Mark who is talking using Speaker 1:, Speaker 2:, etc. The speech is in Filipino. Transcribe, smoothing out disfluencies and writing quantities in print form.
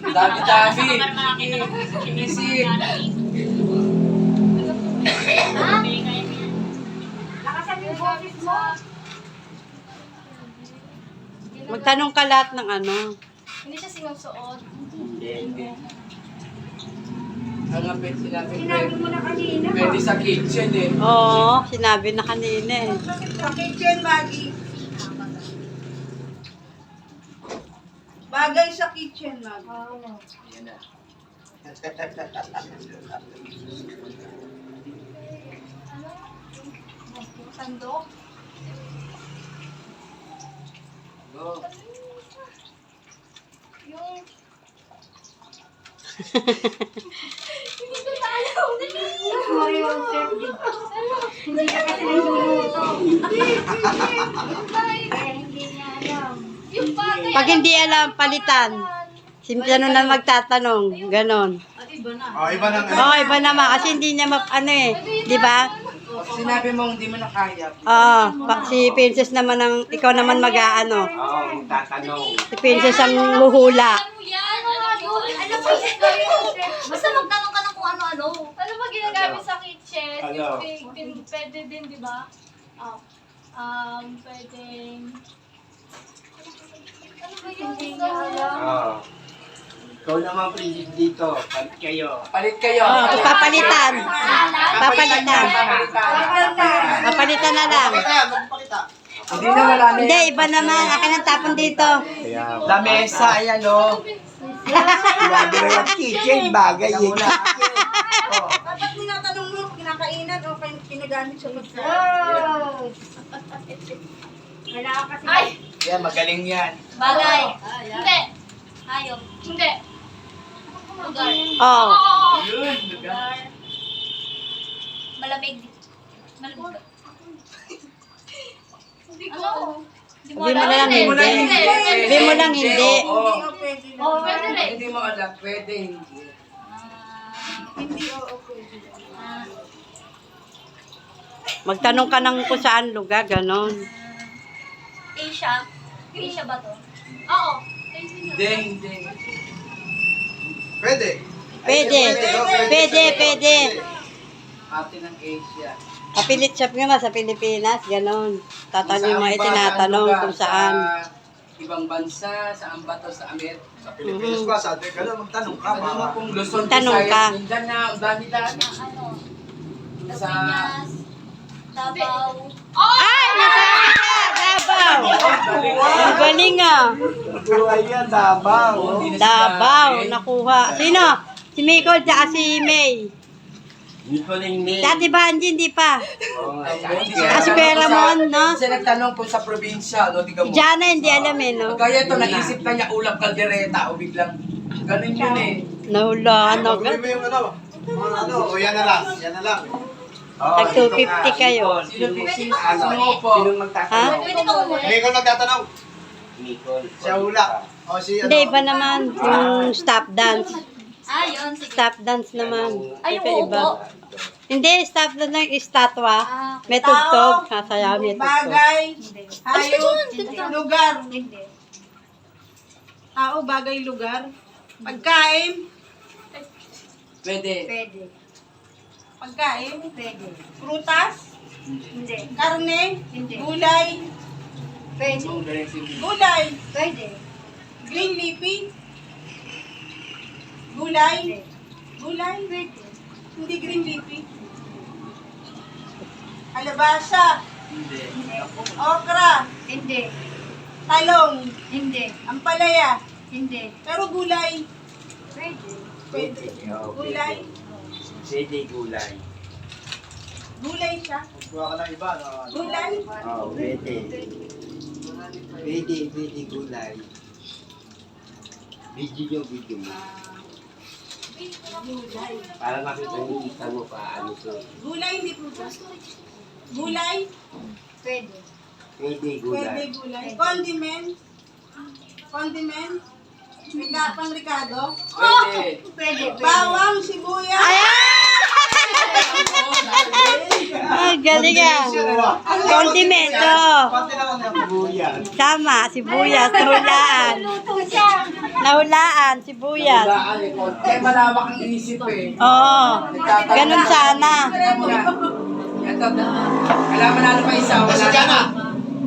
Speaker 1: Dami-dami. Inisip.
Speaker 2: Lakasan yung boses mo.
Speaker 3: Magtanong ka lahat ng ano.
Speaker 2: Hindi siya sinusuot.
Speaker 1: Hindi. Ang apit sinabi
Speaker 2: Sinabi mo na kanina.
Speaker 1: pwede sa kitchen eh.
Speaker 3: Oo, sinabi na kanina eh.
Speaker 4: Sa kitchen, Maggie. Bagay sa kitchen, Maggie.
Speaker 2: Oo.
Speaker 1: Yan na.
Speaker 2: Sandok.
Speaker 1: Go.
Speaker 2: Yung... Hindi ko na alam. Sorry, yung chef. Hindi ka kasi nagluluto. Hindi niya alam. Yung bagay.
Speaker 3: Pag hindi alam, palitan. Simple ano na magtatanong. Ganon.
Speaker 5: Oh, iba na nga.
Speaker 3: Oo, iba naman. Kasi hindi niya ano eh. Di ba?
Speaker 1: Pag sinabi mong hindi mo na kaya,
Speaker 3: Oo. Si Princess naman ang, ikaw naman mag-aano.
Speaker 5: Oo, tatanong.
Speaker 3: Si Princess ang huhula.
Speaker 2: Ano yan? Ano ba yan? Basta magtanong ka ng kung ano-ano. Ano ba ginagamit sa kitchen?
Speaker 5: Ano?
Speaker 2: Pwede din, di ba? Pwedeng... Ano ba yun? Hindi niya alam.
Speaker 5: Oo. Ikaw naman, princess dito. Palit kayo.
Speaker 1: palit kayo.
Speaker 3: Oo, papalitan. Papalitan.
Speaker 1: Papalitan.
Speaker 3: Papalitan na lang.
Speaker 1: Hindi na wala na
Speaker 3: Hindi,
Speaker 1: yan.
Speaker 3: iba naman. Akin ang tapon dito.
Speaker 1: Lamesa, ayan o.
Speaker 5: Sinabi na yung kitchen, bagay yun.
Speaker 4: Dapat tinatanong mo, kinakainan o pinagamit sa pagkain. Wala ka kasi.
Speaker 2: Ay!
Speaker 1: Yan, magaling yan.
Speaker 2: Bagay. Hindi. Hayop. Hindi. Lugar.
Speaker 3: Oo.
Speaker 1: Yun, lugar.
Speaker 2: Malamig. Malamig. Hindi ko.
Speaker 3: Sabi mo na lang hindi. Sabi mo lang hindi.
Speaker 1: Oo.
Speaker 4: Hindi o pwede na.
Speaker 2: Oh, pwede rin.
Speaker 1: Hindi mo alam, pwede hindi.
Speaker 4: Hindi o pwede.
Speaker 3: Magtanong ka ng kung saan lugar, ganon.
Speaker 2: Asia. Asia ba to? Oo.
Speaker 1: Hindi, hindi.
Speaker 5: Pwede.
Speaker 3: Pwede. Pwede, pwede.
Speaker 1: Ate ng Asia.
Speaker 3: Kapilit shop nga sa Pilipinas, ganon. Tatanong mo,
Speaker 1: Saan ba?
Speaker 3: tinatanong
Speaker 1: Saan
Speaker 3: kung
Speaker 1: lugar?
Speaker 3: saan.
Speaker 1: Sa ibang bansa, saan ba to? Sa Amerika?
Speaker 5: Sa Pilipinas ba, sa atin ka lang, magtanong ka.
Speaker 1: Ano mo
Speaker 5: Para.
Speaker 1: kung Luzon,
Speaker 3: Tanong ka.
Speaker 1: Visayas, Mindan na, ang dami-dami.
Speaker 2: Ano?
Speaker 1: Sa...
Speaker 2: Pinas. Davao.
Speaker 3: Ay! Davao! Ang galing ah.
Speaker 5: Buhay yan, Davao.
Speaker 1: Hindi na
Speaker 3: Davao,
Speaker 1: sinabi.
Speaker 3: nakuha. Sino? Si Micol at si May.
Speaker 5: Nicoling May.
Speaker 3: Dati ba, hindi pa?
Speaker 5: Oo nga.
Speaker 3: Ah, si Kuya Ramon, no?
Speaker 1: Siya nagtanong kung sa probinsya, no? Di ka
Speaker 3: Si
Speaker 1: mo.
Speaker 3: Jana, hindi alam eh, no?
Speaker 1: Kaya ito, naisip na niya ulam kaldereta o biglang ganun yun eh.
Speaker 3: Nahulaan
Speaker 5: Ano,
Speaker 3: ako.
Speaker 5: mo yung ano? Ano, o yan na lang. Yan na lang.
Speaker 3: Tag 250 kayo.
Speaker 1: Sino po?
Speaker 5: Ano?
Speaker 1: Sino po?
Speaker 5: Sinong
Speaker 3: Ha?
Speaker 5: magtatanong?
Speaker 2: Pwede ka umulit.
Speaker 5: Nicole magtatanong. Nicole. Siya hula. O si ano?
Speaker 3: Hindi, iba naman. Yung stop dance.
Speaker 2: Ah, yun. Sige.
Speaker 3: Stop dance naman.
Speaker 2: Ay, yung
Speaker 3: Iba-iba.
Speaker 2: upo.
Speaker 3: Hindi, stop dance lang estatwa.
Speaker 2: Ah,
Speaker 3: May tugtog. Kasaya, may tugtog.
Speaker 4: Bagay, hayop,
Speaker 2: Hindi.
Speaker 4: lugar.
Speaker 2: Hindi.
Speaker 4: Tao, bagay, lugar. Pagkain,
Speaker 1: Pwede.
Speaker 2: Pwede.
Speaker 4: pagkain.
Speaker 2: Pwede.
Speaker 4: Prutas,
Speaker 2: Hindi.
Speaker 4: karne,
Speaker 2: Hindi.
Speaker 4: gulay,
Speaker 2: Pwede.
Speaker 1: Ang galing si
Speaker 4: gulay,
Speaker 2: Pwede.
Speaker 4: green leafy, gulay,
Speaker 2: Hindi.
Speaker 4: gulay,
Speaker 2: Pwede.
Speaker 4: hindi green leafy. Alabasa,
Speaker 1: Hindi.
Speaker 4: okra,
Speaker 2: Hindi.
Speaker 4: talong,
Speaker 2: Hindi.
Speaker 4: ampalaya,
Speaker 2: Hindi.
Speaker 4: pero gulay.
Speaker 2: Pwede.
Speaker 4: Pwede.
Speaker 5: Oo,
Speaker 4: Gulay,
Speaker 5: Pwede gulay.
Speaker 4: gulay siya.
Speaker 5: Kuha ka ng iba. No?
Speaker 4: Gulay,
Speaker 5: Oo, pwede. Pwede gulay. Video mo. Para makita mo pa ano to.
Speaker 4: gulay, hindi prutas. Gulay,
Speaker 2: Pwede.
Speaker 5: Pwede
Speaker 4: pwede
Speaker 5: gulay.
Speaker 4: gulay. Condiment, condiment, pang Ricardo,
Speaker 1: Pwede.
Speaker 2: Pwede.
Speaker 4: bawang, sibuyas,
Speaker 3: Ay, galing ah. Condimento.
Speaker 5: Pati naman ng buyan.
Speaker 3: Tama, sibuyas, nahulaan.
Speaker 2: Luto siya.
Speaker 3: Nahulaan, sibuyas.
Speaker 5: Hulaan eh, konti.
Speaker 1: Kaya malawak ang isip eh.
Speaker 3: Oo. Ganun sana.
Speaker 1: Ito, kailangan manalo pa isa. Wala na.